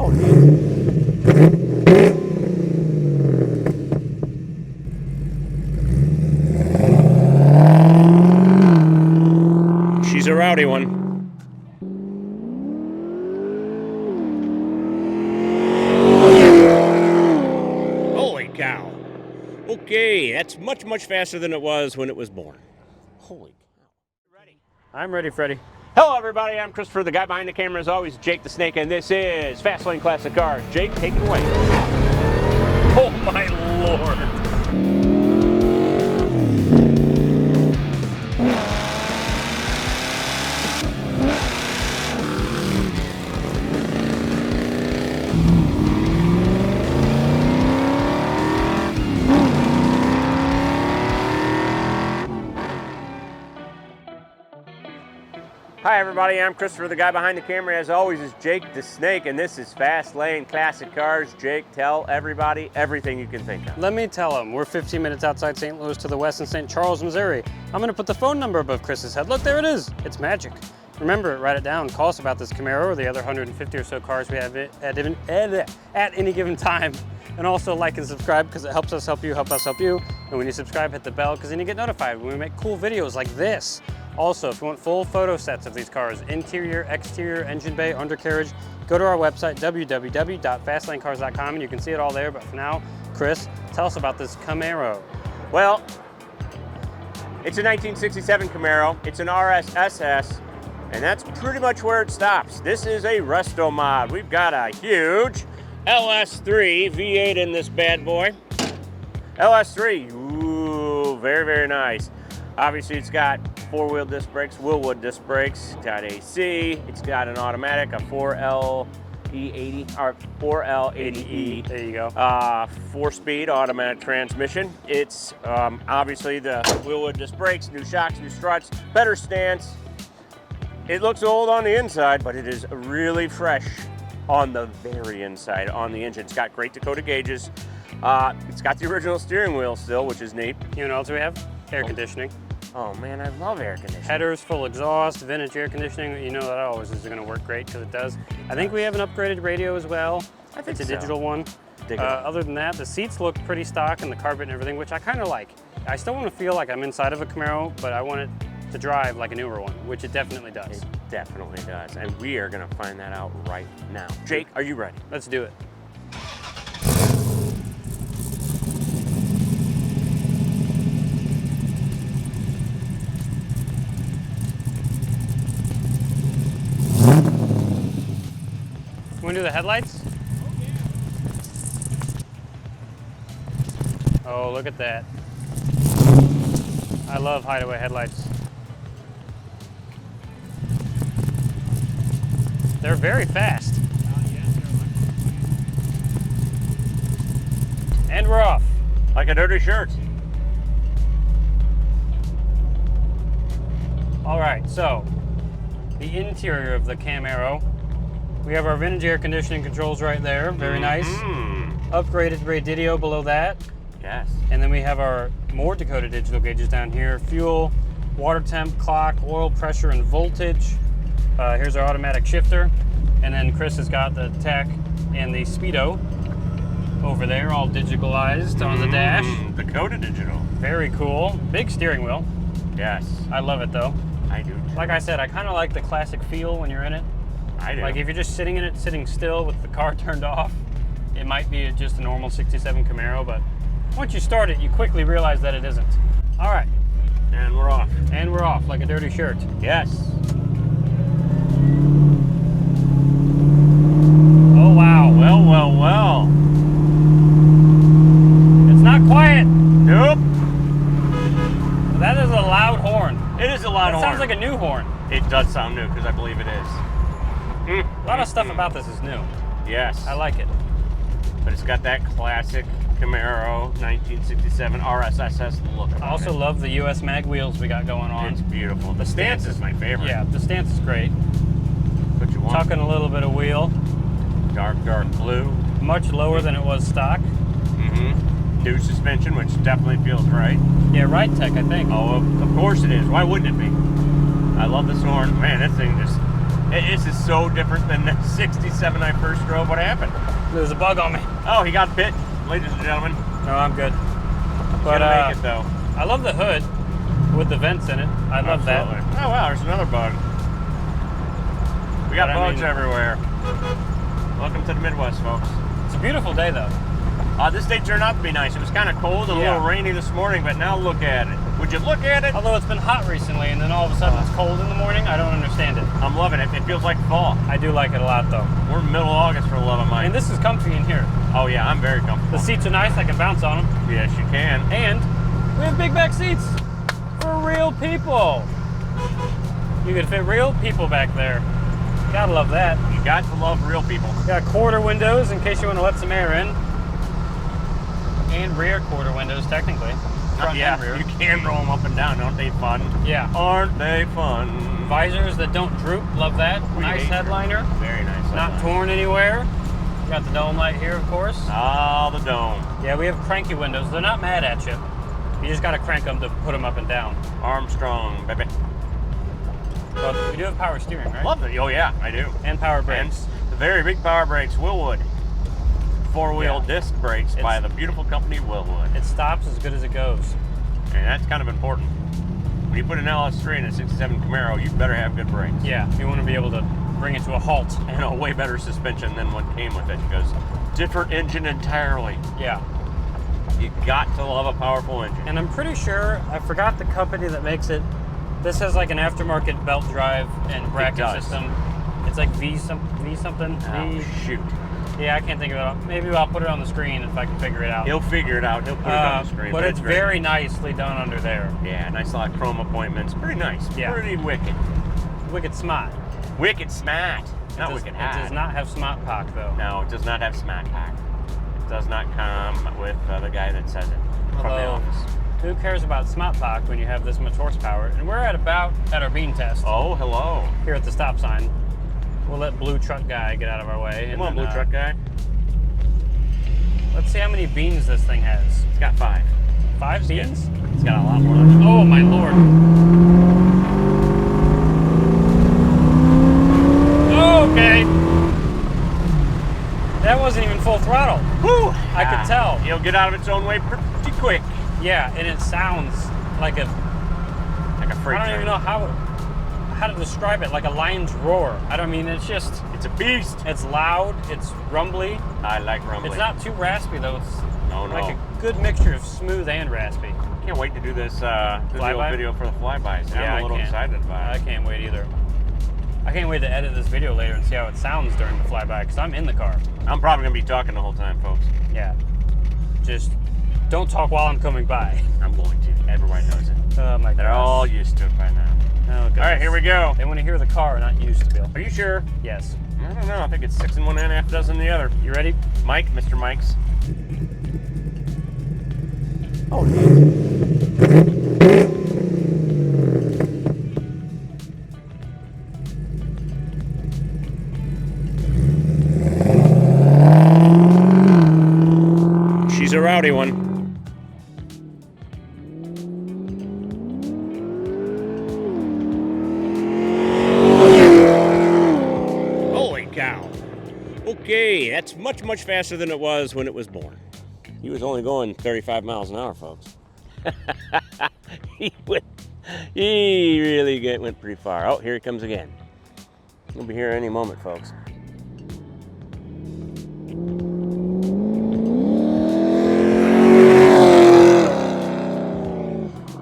Oh, neat. She's a rowdy one. Holy cow. Okay, that's much, much faster than it was when it was born. Holy cow. Ready? I'm ready, Freddie. Hello, everybody. I'm Christopher, the guy behind the camera, as always, Jake the Snake, and this is Fast Lane Classic Cars. Jake, take it away. Oh, my Lord. Hi everybody, I'm Christopher, the guy behind the camera, as always is Jake the Snake, and this is Fast Lane Classic Cars. Jake, tell everybody everything you can think of. Let me tell them, we're 15 minutes outside St. Louis to the west in St. Charles, Missouri. I'm gonna put the phone number above Chris's head. Look, there it is. It's magic. Remember, write it down. Call us about this Camaro or the other 150 or so cars we have at any given time. And also like and subscribe because it helps us help you, help us help you. And when you subscribe, hit the bell because then you get notified when we make cool videos like this. Also, if you want full photo sets of these cars, interior, exterior, engine bay, undercarriage, go to our website, www.fastlanecars.com, and you can see it all there. But for now, Chris, tell us about this Camaro. Well, it's a 1967 Camaro. It's an RS SS, and that's pretty much where it stops. This is a Resto-Mod. We've got a huge LS3 V8 in this bad boy. LS3, ooh, very, very nice. Obviously, it's got four-wheel disc brakes, Willwood disc brakes. It's got AC. It's got an automatic, a 4LE80 or 4L80E. There you go. 4-speed automatic transmission. It's obviously the Willwood disc brakes, new shocks, new struts, better stance. It looks old on the inside, but it is really fresh on the very inside, on the engine. It's got great Dakota gauges. It's got the original steering wheel still, which is neat. You know what else we have? Air conditioning. Oh man, I love air conditioning. Headers, full exhaust, vintage air conditioning. You know that always is gonna work great because it does. I think we have an upgraded radio as well. I think it's a digital one. Other than that, the seats look pretty stock and the carpet and everything, which I kind of like. I still want to feel like I'm inside of a Camaro, but I want it to drive like a newer one, which it definitely does. It definitely does, and we are gonna find that out right now. Jake, are you ready? Let's do it. Want to do the headlights? Oh, look at that. I love hideaway headlights. They're very fast. And we're off. Like a dirty shirt. All right, so the interior of the Camaro. We have our vintage air conditioning controls right there, very nice. Upgraded radio below that. Yes. And then we have our more Dakota digital gauges down here. Fuel, water temp, clock, oil pressure, and voltage. Here's our automatic shifter. And then Chris has got the tach and the speedo over there, all digitalized on the dash. Dakota digital. Very cool. Big steering wheel. Yes. I love it though. I do too. Like I said, I kind of like the classic feel when you're in it. I do. Like if you're just sitting in it, sitting still with the car turned off, it might be just a normal 67 Camaro, but once you start it, you quickly realize that it isn't. All right. And we're off. And we're off like a dirty shirt. Yes. Oh, wow. Well, well, well. It's not quiet. Nope. That is a loud horn. It is a loud horn. It sounds like a new horn. It does sound new because I believe it is. A lot of stuff about this is new. Yes. I like it. But it's got that classic Camaro 1967 RSSS look. I also love the US mag wheels we got going on. It's beautiful. The stance is my favorite. Yeah, the stance is great. What you want? Tucking a little bit of wheel. Dark blue. Much lower than it was stock. New suspension, which definitely feels right. Yeah, Ride Tech, I think. Oh, of course it is. Why wouldn't it be? I love this horn. Man, this thing just This is so different than the 67 I first drove. What happened? There's a bug on me. Oh, he got bit, ladies and gentlemen. No, I'm good. But Gonna make it though. I love the hood with the vents in it. I love Absolutely. that. Oh wow, there's another bug. We got bugs everywhere. Welcome to the Midwest, folks. It's a beautiful day though. This day turned out to be nice. It was kind of cold and a little rainy this morning, but now look at it. Would you look at it? Although it's been hot recently and then all of a sudden it's cold in the morning, I don't understand it. I'm loving it. It feels like fall. I do like it a lot though. We're in middle of August for the love of Mike. And this is comfy in here. Oh yeah, I'm very comfortable. The seats are nice, I can bounce on them. Yes, you can. And we have big back seats for real people. You can fit real people back there. Gotta love that. You got to love real people. Got quarter windows in case you want to let some air in. And rear quarter windows, technically. Front and rear. You can roll them up and down. Aren't they fun? Yeah. Aren't they fun? Visors that don't droop, love that. Nice headliner. Very nice. Not torn anywhere. Got the dome light here, of course. Ah, the dome. Yeah, we have cranky windows. They're not mad at you. You just got to crank them to put them up and down. Armstrong, baby. But we do have power steering, right? Love it. Oh yeah, I do. And power brakes. And the very big power brakes, Willwood. Four-wheel disc brakes by the beautiful company Willwood. It stops as good as it goes. And that's kind of important. When you put an LS3 in a 67 Camaro, you better have good brakes. Yeah, you want to be able to bring it to a halt. And a way better suspension than what came with it, because different engine entirely. Yeah. You got to love a powerful engine. And I'm pretty sure, I forgot the company that makes it. This has like an aftermarket belt drive and bracket system. It's like V something. Oh, shoot. Yeah, I can't think of it. Maybe I'll put it on the screen if I can figure it out. He'll figure it out. He'll put it on the screen. But it's very nicely done under there. Yeah, nice lot of chrome appointments. Pretty nice. Yeah. Pretty wicked. Wicked smart. Wicked smart. Not wicked hot. It does not have smart pack though. No, it does not have smart pack. It does not come with the guy that says it from the office. Who cares about smart pack when you have this much horsepower? And we're at our bean test. Oh, hello. Here at the stop sign. We'll let blue truck guy get out of our way. Come on, blue truck guy. Let's see how many beans this thing has. It's got 5. 5 beans? It's got a lot more than that. Oh my lord. Okay. That wasn't even full throttle. Whew. I could tell. It'll get out of its own way pretty quick. Yeah, and it sounds like a freight train. I don't even know how to describe it, like a lion's roar. It's a beast. It's loud, it's rumbly. I like rumbly. It's not too raspy though. It's like a good mixture of smooth and raspy. Can't wait to do this video for the flybys. Yeah, I'm a little excited about it. I can't wait either. I can't wait to edit this video later and see how it sounds during the flyby, because I'm in the car. I'm probably going to be talking the whole time, folks. Yeah. Just don't talk while I'm coming by. I'm going to. Everybody knows it. Oh my god. They're all used to it by now. Oh, all right, here we go. They want to hear the car, not used to, Bill. Are you sure? Yes. I don't know. I think it's 6 in one and a half dozen in the other. You ready? Mike, Mr. Mike's. Oh, she's a rowdy one. Holy cow. Okay, that's much, much faster than it was when it was born. He was only going 35 miles an hour, folks. He really went pretty far. Oh, here he comes again. He'll be here any moment, folks.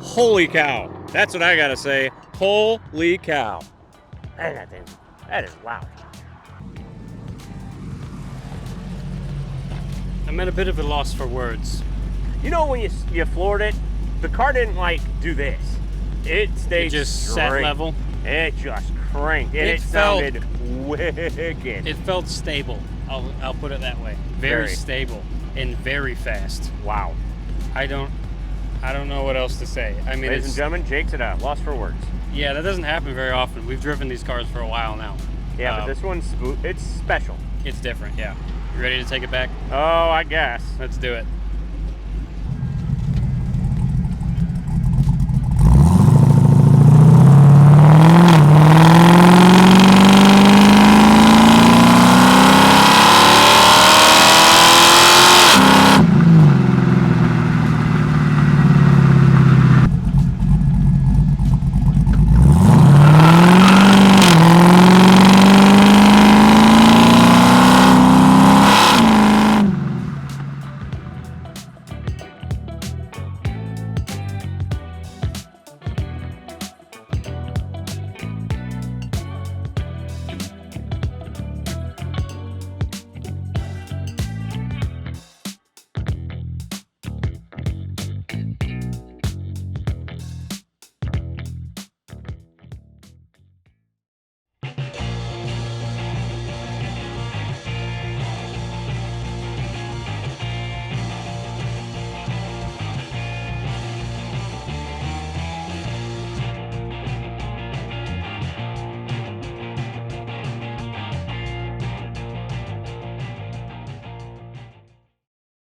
Holy cow. That's what I gotta say. Holy cow. That is loud. I'm at a bit of a loss for words. You know when you floored it, the car didn't like do this. It stayed just straight. set level. It just cranked, and it sounded wicked. It felt stable. I'll put it that way. Very stable and very fast. Wow. I don't know what else to say. I mean, ladies and gentlemen, Jake's lost for words. Yeah, that doesn't happen very often. We've driven these cars for a while now. Yeah, but this one's it's special. It's different. Yeah. You ready to take it back? Oh, I guess. Let's do it.